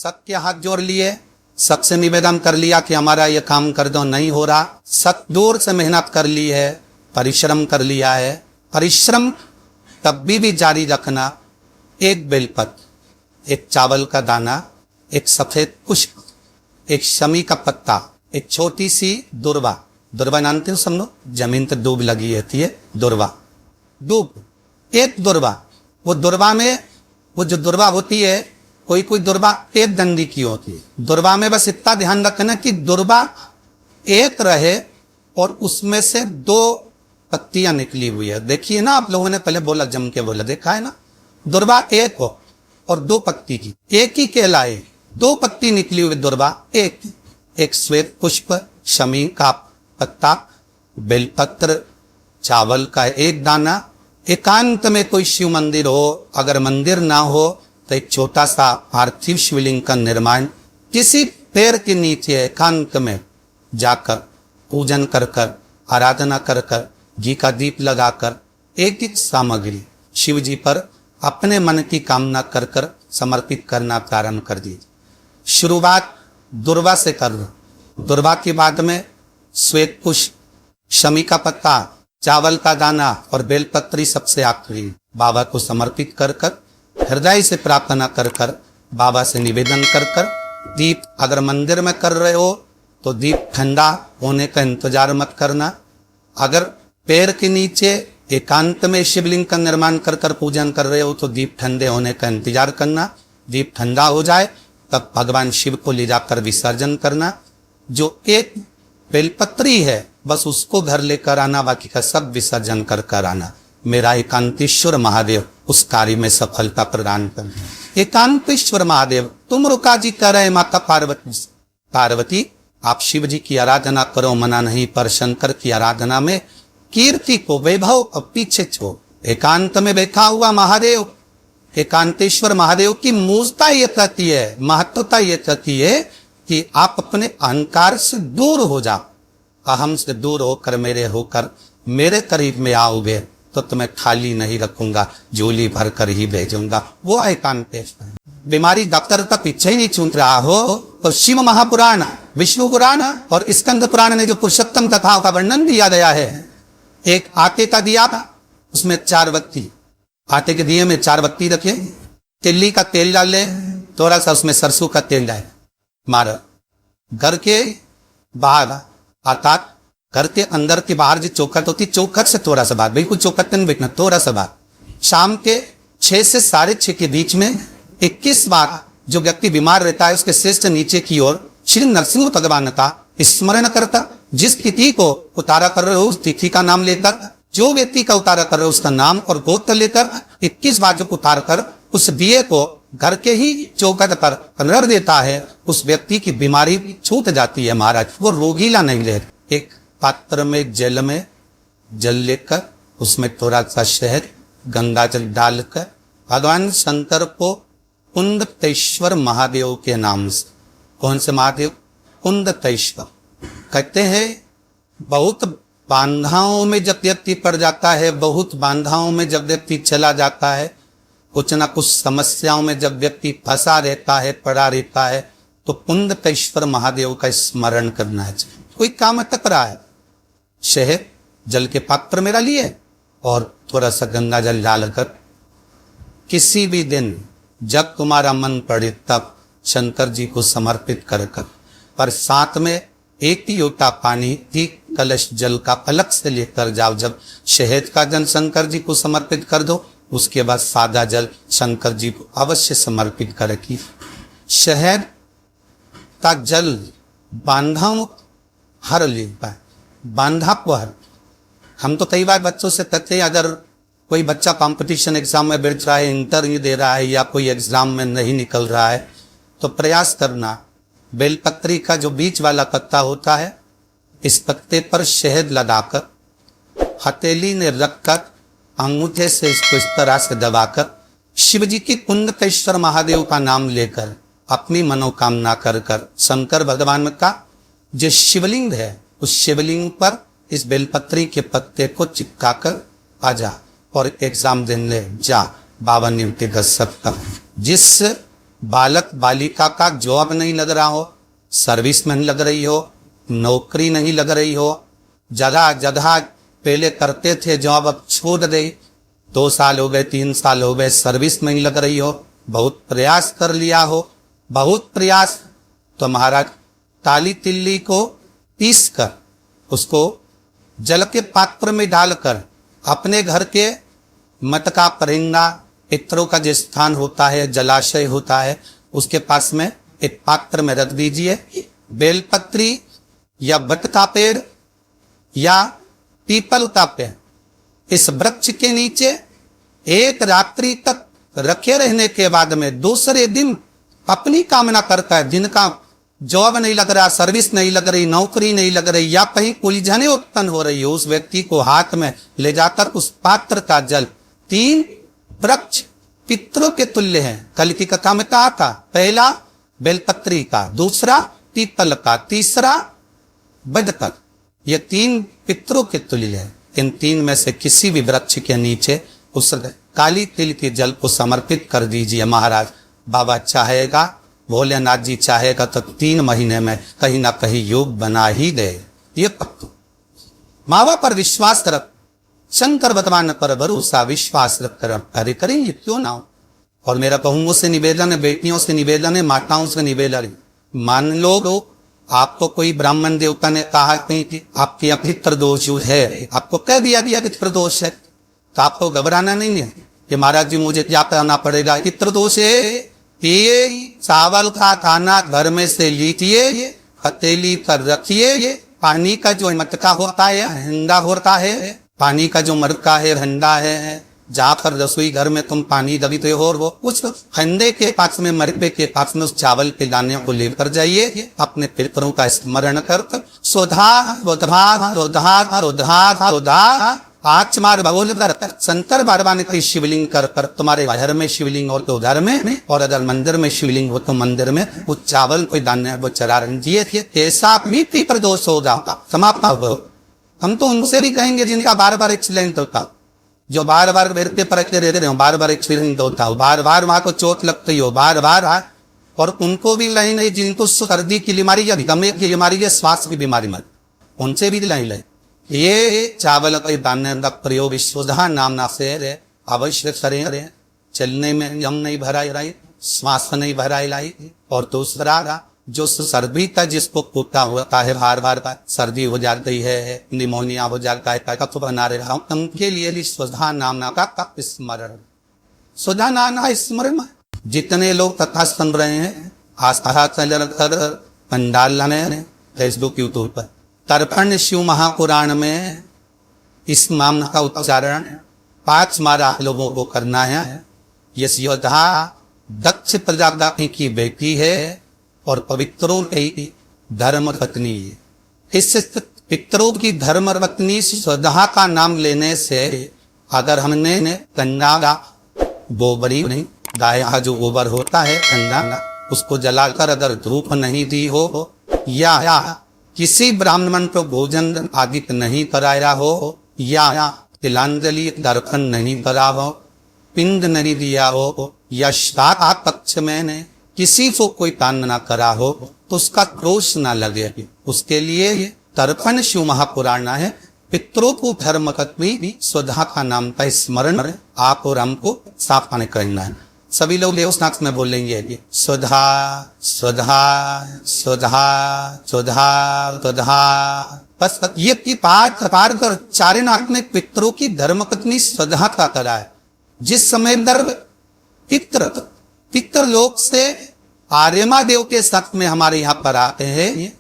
सत के हाथ जोड़ लिए, सत से निवेदन कर लिया कि हमारा ये काम कर दो, नहीं हो रहा। सत दूर से मेहनत कर ली है, परिश्रम कर लिया है, परिश्रम तब भी जारी रखना। एक बेलपत्र, एक चावल का दाना, एक सफेद पुष्प, एक शमी का पत्ता, एक छोटी सी दुर्वा। दुर्वा जानते हो सब लोग, जमीन पर दूब लगी रहती है, दुर्वा, दूब, एक दुर्वा। वो दुर्वा में, वो जो दुर्वा होती है, कोई कोई दुर्वा एक डंडी की होती है। दुर्वा में बस इतना ध्यान रखना कि दुर्वा एक रहे और उसमें से 2 पत्तियां निकली हुई है। देखिए ना, आप लोगों ने पहले बोला, जम के बोला, देखा है ना। दुर्वा एक हो और 2 पत्ती की, एक ही कहलाए। 2 पत्ती निकली हुई दुर्वा एक श्वेत पुष्प, शमी का पत्ता, बेलपत्र, चावल का एक दाना। एकांत में कोई शिव मंदिर हो, अगर मंदिर ना हो तो एक छोटा सा पार्थिव शिवलिंग का निर्माण किसी पेड़ के नीचे एकांत में जाकर पूजन कर कर, आराधना कर कर, घी का दीप लगाकर एक एक सामग्री शिव जी पर अपने मन की कामना कर कर समर्पित करना प्रारंभ कर दीजिए। शुरुआत दुर्वा से कर लो। दुर्वा के बाद में श्वेत पुष्प, शमी का पत्ता, चावल का दाना और बेलपत्री सबसे आखिरी बाबा को समर्पित कर कर, हृदय से प्रार्थना कर कर, बाबा से निवेदन कर कर, दीप अगर मंदिर में कर रहे हो तो दीप ठंडा होने का इंतजार मत करना। अगर पैर के नीचे एकांत में शिवलिंग का निर्माण कर कर पूजन कर रहे हो तो दीप ठंडे होने का इंतजार करना। दीप ठंडा हो जाए तब भगवान शिव को ले जाकर विसर्जन करना। जो एक बेलपत्री है बस उसको घर लेकर आना, बाकी का सब विसर्जन कर कर आना। मेरा एकांतेश्वर महादेव उस कार्य में सफलता प्रदान कर। एकांतेश्वर महादेव तुम रुका जी कर रहे माता पार्वती आप शिव जी की आराधना करो, मना नहीं, पर शंकर की आराधना में कीर्ति को, वैभव को पीछे छोड़। एकांत में बैठा हुआ महादेव, एकांतेश्वर महादेव की मूर्ता ये कहती है, महत्वता ये कहती है कि आप अपने अहंकार से दूर हो जाओ। अहम से दूर होकर मेरे करीब में आओगे तो तुम्हें खाली नहीं रखूंगा, झोली भर कर ही भेजूंगा। वो एकांतेश्वर। बीमारी डॉक्टर का पीछे ही नहीं छूट रहा हो तो शिव महापुराण, विष्णु पुराण और स्कंद पुराण ने जो पुरुषोत्तम कथाओं का वर्णन दिया गया है, एक आटे का दिया था, उसमें 4 बत्ती, आटे के दिए में 4 बत्ती रखे, तिल्ली का तेल डाल ले, थोड़ा सा उसमें सरसों का तेल डाले, मार घर के बाहर, अर्थात घर के अंदर के बाहर जो चौखट होती, चौखट से थोड़ा सा बाहर, बिल्कुल चौखट नहीं बैठना, थोड़ा सा बाहर, शाम के 6 से 6:30 के बीच में 21 बार जो व्यक्ति बीमार रहता है उसके सिर से नीचे की ओर श्री नरसिंह भगवान का स्मरण करता। जिस तिथि को उतारा कर रहे हो उस तिथि का नाम लेकर, जो व्यक्ति का उतारा कर रहे हो उसका नाम और गोत्र लेकर 21 बार जो उतार कर उस दिए को घर के ही चौखट पर रख देता है, उस व्यक्ति की बीमारी छूट जाती है महाराज। वो रोगीला नहीं ले। एक पात्र में जल लेकर उसमें थोड़ा सा शहद, गंगा जल डालकर भगवान शंकर को कुंदतेश्वर महादेव के नाम से, कौन से महादेव? कुंदतेश्वर। कहते हैं बहुत बांधाओं में जब व्यक्ति पड़ जाता है, बहुत बांधाओं में जब व्यक्ति चला जाता है, कुछ ना कुछ समस्याओं में जब व्यक्ति फंसा रहता है, पड़ा रहता है, तो कुंदतेश्वर महादेव का स्मरण करना चाहिए। कोई काम अटक रहा है, शहद जल के पात्र मेरा लिए और थोड़ा सा गंगा जल डालकर किसी भी दिन जब तुम्हारा मन पड़े तब शंकर जी को समर्पित कर कर, पर साथ में 1 लोटा पानी, 1 कलश जल का अलग से लेकर जाओ। जब शहद का जल शंकर जी को समर्पित कर दो, उसके बाद सादा जल शंकर जी को अवश्य समर्पित कर रखी। शहद का जल बांधाओं हर लेता है, बांधा को हर। हम तो कई बार बच्चों से कहते हैं, अगर कोई बच्चा कंपटीशन एग्जाम में बैठ रहा है, इंटरव्यू दे रहा है या कोई एग्जाम में नहीं निकल रहा है, तो प्रयास करना बेलपत्री का जो बीच वाला पत्ता होता है, इस पत्ते पर शहद लगाकर हथेली ने रखकर अंगूठे से इसको इस तरह से दबाकर शिव जी की कुंदतेश्वर महादेव का नाम लेकर अपनी मनोकामना कर कर शंकर भगवान का जो शिवलिंग है उस शिवलिंग पर इस बेलपत्री के पत्ते को चिपका कर आ जा और एग्जाम देने जा। 52 नियुक्ति का सबका जिस बालक बालिका का जॉब नहीं लग रहा हो, सर्विस में नहीं लग रही हो, नौकरी नहीं लग रही हो, जगह जगह पहले करते थे जॉब अब छोड़ दे, 2 साल हो गए 3 साल हो गए सर्विस में नहीं लग रही हो, बहुत प्रयास कर लिया हो, बहुत प्रयास, तो महाराज ताली तिल्ली को पीस कर उसको जल के पात्र में डालकर अपने घर के मटका परिंगा पितरों का जो स्थान होता है, जलाशय होता है, उसके पास में एक पात्र में रख दीजिए। बेलपत्री या बट का पेड़ या पीपल का पेड़, इस वृक्ष के नीचे एक रात्रि तक रखे रहने के बाद में दूसरे दिन अपनी कामना करता है, जिनका जॉब नहीं लग रहा, सर्विस नहीं लग रही, नौकरी नहीं लग रही या कहीं उलझने उत्पन्न हो रही हो, उस व्यक्ति को हाथ में ले जाकर उस पात्र का जल, 3 वृक्ष पितरों के तुल्य हैं। कल की कथा में कहा था, पहला बेलपत्री का, दूसरा पीपल का, तीसरा बद का, ये 3 पितरों के तुल्य है। इन 3 में से किसी भी वृक्ष के नीचे उस काली तिल के जल को समर्पित कर दीजिए महाराज। बाबा चाहेगा, भोलेनाथ जी चाहेगा तो 3 महीने में कहीं ना कहीं योग बना ही दे। ये पक्का मावा पर विश्वास रख, शंकर भगवान पर भरोसा विश्वास रख कर कार्य करेंगे, क्यों ना हो। और मेरा बहुओं से निवेदन है, बेटियों से निवेदन है, माताओं से निवेदन है, मान लो आपको कोई ब्राह्मण देवता ने कहा कि आपकी पितृ दोष है, आपको कह दिया कि पितृ दोष है, तो आपको घबराना नहीं है कि महाराज जी मुझे क्या करना पड़ेगा। पितृ दोष है, ये चावल का खाना घर में से लीजिए, हथेली पर रखिए, पानी का जो मटका होता है, हंडा होता है, पानी का जो मटका है, हंडा है, जहाँ पर रसोई घर में तुम पानी दबीते हो, और वो उस हंडे के पास में, मरबे के पास में उस चावल के दाने को लेकर जाइए, अपने पितरों का स्मरण कर सुधा रुधा रुधा रुधा रुधा 5 बार बोल शंकर बाबा ने कही शिवलिंग कर तुम्हारे घर में शिवलिंग हो तो घर में, और अगर मंदिर में शिवलिंग हो तो मंदिर में वो चावल कोई दाने वो चरा रंजिए थे, ऐसा भी पितर दोष हो जाता समाप्त हो। हम तो उनसे भी कहेंगे जिनका बार बार एक्सीडेंट होता, जो बार बार बेरते परखते रहते हो, बार बार एक्सीडेंट होता हो, बार बार वहां को चोट लगती हो, बार बार, और उनको भी लाइन है जिनको सर्दी की बीमारी या दमे की बीमारी या श्वास की बीमारी मत, उनसे भी लाइन है। ये चावल के दाने का प्रयोग सुधा नामना से अवश्य करें, चलने में जम नहीं भराई लाई, श्वास नहीं भराई लाई, और दूसरा जो सर्दी का जिसको कुत्ता होता है, बार बार सर्दी हो जाती है, निमोनिया हो जाता है, कफ बना रहा हूँ, उनके लिए भी सुधा नामना का स्मरण, सुधा नामना स्मरण। जितने लोग कथा सुन रहे हैं, आस्था पंडाल लाने फेसबुक यूट्यूब पर, तर्पण शिव महापुराण में इस नाम का उच्चारण 5 बार आप लोगों को करना है। यशोदा दक्ष प्रजापति की बेटी है और पवित्रों की धर्म पत्नी है। इस पितरों की धर्म पत्नी यशोदा का नाम लेने से अगर हमने कन्या गोबरी नहीं, गाय का जो गोबर होता है कन्या, उसको जलाकर अगर धूप नहीं दी हो, या किसी ब्राह्मण को भोजन आदि नहीं कराया हो, या तिलांजलि दर्पण नहीं करा हो, पिंड नहीं दिया हो, या श्राद्ध पक्ष में किसी को कोई दान ना करा हो, तो उसका क्रोश ना लगे। उसके लिए ये तर्पण शिव महापुराण है। पितरों को धर्म भी सुधा का नाम का स्मरण आप और हमको साफाने करना है। सभी लोग देवस्नाक में बोलेंगे सुधा सुधा सुधा सुधा सुधा, बस ये की पाठ कर चारे नाक में पितरों की धर्म पत्नी सुधा का करा है। जिस समय पितर लोक से आर्यमा देव के साथ में हमारे यहाँ पर आते हैं,